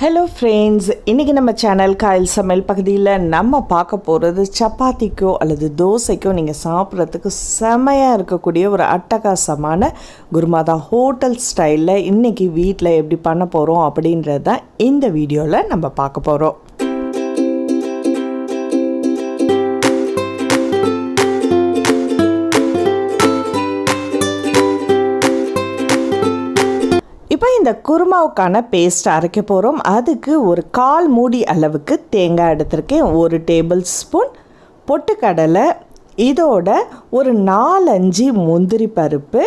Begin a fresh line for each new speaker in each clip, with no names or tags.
Hello friends, இன்றைக்கி நம்ம channel Kayal சமையல் பகுதியில் நம்ம பார்க்க போகிறது சப்பாத்திக்கோ அல்லது தோசைக்கோ நீங்கள் சாப்பிட்றதுக்கு செமையாக இருக்கக்கூடிய ஒரு அட்டகாசமான குருமா தான். ஹோட்டல் ஸ்டைலில் இன்றைக்கி வீட்டில் எப்படி பண்ண போகிறோம் அப்படின்றது தான் இந்த வீடியோவில் நம்ம பார்க்க போகிறோம். இப்போ இந்த குருமாவுக்கான பேஸ்ட் அரைக்க போகிறோம். அதுக்கு ஒரு 1/4 மூடி அளவுக்கு தேங்காய் எடுத்திருக்கேன், 1 டேபிள் ஸ்பூன் பொட்டுக்கடலை, இதோட ஒரு 4-5 முந்திரி பருப்பு,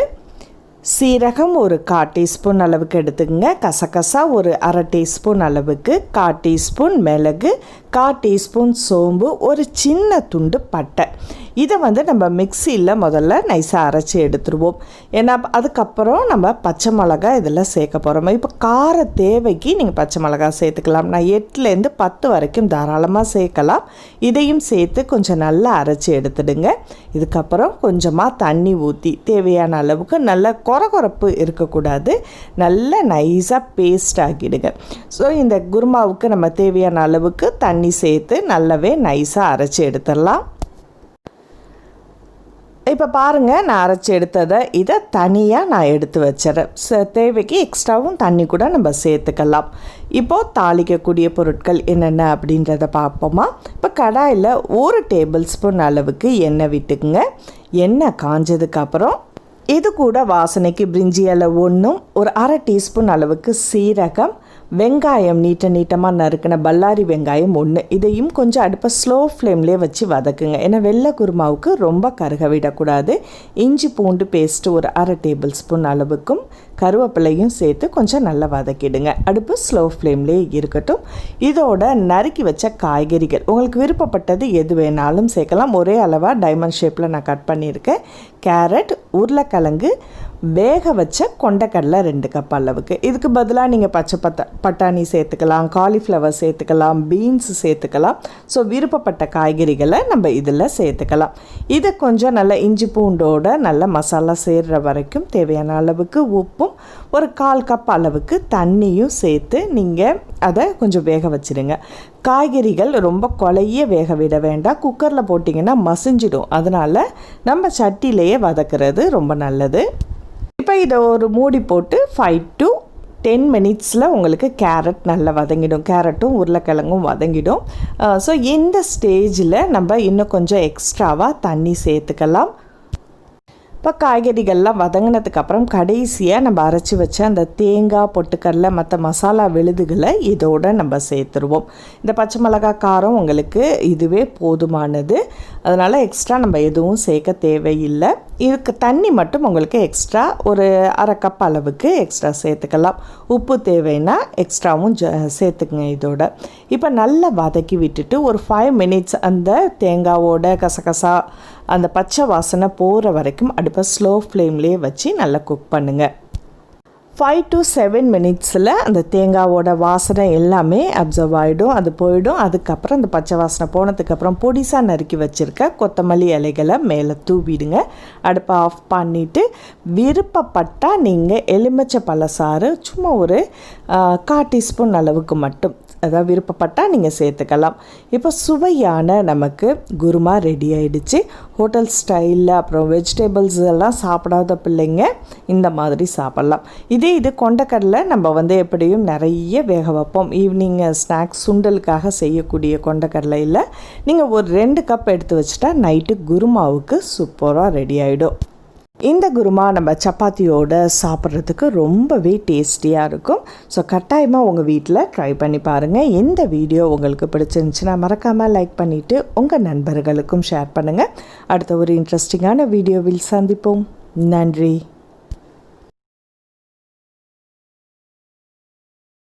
சீரகம் ஒரு 1/4 டீஸ்பூன் அளவுக்கு எடுத்துக்கங்க, கசகசா ஒரு 1/2 டீஸ்பூன் அளவுக்கு, 1/4 டீஸ்பூன் மிளகு, 1/4 டீஸ்பூன் சோம்பு, ஒரு சின்ன துண்டு பட்டை. இதை நம்ம மிக்சியில் முதல்ல நைஸாக அரைச்சி எடுத்துருவோம். ஏன்னா அதுக்கப்புறம் நம்ம பச்சை மிளகாய் இதில் சேர்க்க போகிறோம். இப்போ கார தேவைக்கு நீங்கள் பச்சை மிளகாய் சேர்த்துக்கலாம். நான் 8லேருந்து 10 வரைக்கும் தாராளமாக சேர்க்கலாம். இதையும் சேர்த்து கொஞ்சம் நல்லா அரைச்சி எடுத்துடுங்க. இதுக்கப்புறம் கொஞ்சமாக தண்ணி ஊற்றி தேவையான அளவுக்கு நல்ல கொரகொரப்பு இருக்கக்கூடாது, நல்ல நைஸாக பேஸ்ட் ஆக்கிடுங்க. ஸோ இந்த குருமாவுக்கு நம்ம தேவையான அளவுக்கு தண்ணி சேர்த்து நல்லாவே நைஸாக அரைச்சி எடுத்துடலாம். இப்போ பாருங்கள், நான் அரைச்சி எடுத்ததை இதை தனியாக நான் எடுத்து வச்சிடறேன். தேவைக்கு எக்ஸ்ட்ராவும் தண்ணி கூட நம்ம சேர்த்துக்கலாம். இப்போது தாளிக்கக்கூடிய பொருட்கள் என்னென்ன அப்படின்றத பார்ப்போமா. இப்போ கடாயில் 1 டேபிள் ஸ்பூன் அளவுக்கு எண்ணெய் விட்டுக்குங்க. எண்ணெய் காஞ்சதுக்கப்புறம் இது கூட வாசனைக்கு பிரிஞ்சி இலை 1, ஒரு 1/2 டீஸ்பூன் அளவுக்கு சீரகம், வெங்காயம் நீட்டமாக நறுக்கின பல்லாரி வெங்காயம் 1, இதையும் கொஞ்சம் அடுப்பை ஸ்லோ ஃப்ளேம்லேயே வச்சு வதக்குங்க. ஏன்னா வெள்ளை குருமாவுக்கு ரொம்ப கருக விடக்கூடாது. இஞ்சி பூண்டு பேஸ்ட்டு ஒரு 1/2 டேபிள் ஸ்பூன் அளவுக்கும் கருவேப்பிலையும் சேர்த்து கொஞ்சம் நல்லா வதக்கிடுங்க. அடுப்பு ஸ்லோ ஃப்ளேம்லேயே இருக்கட்டும். இதோட நறுக்கி வச்ச காய்கறிகள் உங்களுக்கு விருப்பப்பட்டது எது வேணாலும் சேர்க்கலாம். ஒரே அளவாக டைமண்ட் ஷேப்பில் நான் கட் பண்ணியிருக்கேன். கேரட், உருளைக்கிழங்கு, வேக வச்ச கொண்டைக்கடலை 2 கப் அளவுக்கு. இதுக்கு பதிலாக நீங்கள் பச்சை பட்டாணி சேர்த்துக்கலாம், காலிஃப்ளவர் சேர்த்துக்கலாம், பீன்ஸ் சேர்த்துக்கலாம். ஸோ விருப்பப்பட்ட காய்கறிகளை நம்ம இதில் சேர்த்துக்கலாம். இதை கொஞ்சம் நல்லா இஞ்சி பூண்டோட நல்ல மசாலா சேர்கிற வரைக்கும் தேவையான அளவுக்கு உப்பும் ஒரு 1/4 கப் அளவுக்கு தண்ணியும் சேர்த்து நீங்கள் அதை கொஞ்சம் வேக வச்சுடுங்க. காய்கறிகள் ரொம்ப கொலைய வேக விட வேண்டாம். குக்கரில் போட்டிங்கன்னா மசிஞ்சிடும். அதனால் நம்ம சட்டிலேயே வதக்கிறது ரொம்ப நல்லது. இப்போ இதை ஒரு மூடி போட்டு 5 to 10 மினிட்ஸில் உங்களுக்கு கேரட் நல்லா வதங்கிடும். கேரட்டும் உருளைக்கிழங்கும் வதங்கிடும். ஸோ இந்த ஸ்டேஜில் நம்ம இன்னும் கொஞ்சம் எக்ஸ்ட்ராவாக தண்ணி சேர்த்துக்கலாம். இப்போ காய்கறிகள்லாம் வதங்கினதுக்கப்புறம் கடைசியாக நம்ம அரைச்சி வச்ச அந்த தேங்காய், பொட்டுக்கடலை, மற்ற மசாலா விழுதுகளை இதோடு நம்ம சேர்த்துருவோம். இந்த பச்சை மிளகாய் காரம் உங்களுக்கு இதுவே போதுமானது. அதனால் எக்ஸ்ட்ரா நம்ம எதுவும் சேர்க்க தேவையில்லை. இதுக்கு தண்ணி மட்டும் உங்களுக்கு எக்ஸ்ட்ரா ஒரு 1/2 கப் அளவுக்கு எக்ஸ்ட்ரா சேர்த்துக்கலாம். உப்பு தேவைன்னா எக்ஸ்ட்ராவும் சேர்த்துக்குங்க இதோட. இப்போ நல்லா வதக்கி விட்டுட்டு ஒரு 5 மினிட்ஸ் அந்த தேங்காவோட கசகசா அந்த பச்சை வாசனை போகிற வரைக்கும் அடுப்பை ஸ்லோ ஃப்ளேம்லேயே வச்சு நல்லா குக் பண்ணுங்கள். 5 to 7 மினிட்ஸில் அந்த தேங்காவோட வாசனை எல்லாமே அப்சர்வ் ஆகிடும், அது போயிடும். அதுக்கப்புறம் அந்த பச்சை வாசனை போனதுக்கப்புறம் பொடிசாக நறுக்கி வச்சுருக்க கொத்தமல்லி இலைகளை மேலே தூவிடுங்க. அடுப்பை ஆஃப் பண்ணிவிட்டு விருப்பப்பட்டால் நீங்கள் எலுமிச்சை பழசாறு சும்மா ஒரு 1/4 டீஸ்பூன் அளவுக்கு மட்டும், அதாவது விருப்பப்பட்டால் நீங்கள் சேர்த்துக்கலாம். இப்போ சுவையான நமக்கு குருமா ரெடி ஆகிடுச்சு. ஹோட்டல் ஸ்டைலில் அப்புறம் வெஜிடபிள்ஸ் எல்லாம் சாப்பிடாத பிள்ளைங்க இந்த மாதிரி சாப்பிட்லாம். இது கொண்டைக்கடலை நம்ம எப்படியும் நிறைய வேக வைப்போம். ஈவினிங் ஸ்நாக்ஸ் சுண்டலுக்காக செய்யக்கூடிய கொண்டைக்கடலையில் நீங்கள் ஒரு 2 கப் எடுத்து வச்சுட்டா நைட்டு குருமாவுக்கு சூப்பராக ரெடி ஆகிடும். இந்த குருமா நம்ம சப்பாத்தியோடு சாப்பிட்றதுக்கு ரொம்பவே டேஸ்டியாக இருக்கும். ஸோ கட்டாயமாக உங்கள் வீட்டில் ட்ரை பண்ணி பாருங்கள். இந்த வீடியோ உங்களுக்கு பிடிச்சிருந்துச்சுன்னா மறக்காமல் லைக் பண்ணிவிட்டு உங்கள் நண்பர்களுக்கும் ஷேர் பண்ணுங்கள். அடுத்த ஒரு இன்ட்ரெஸ்டிங்கான வீடியோவில் சந்திப்போம். நன்றி.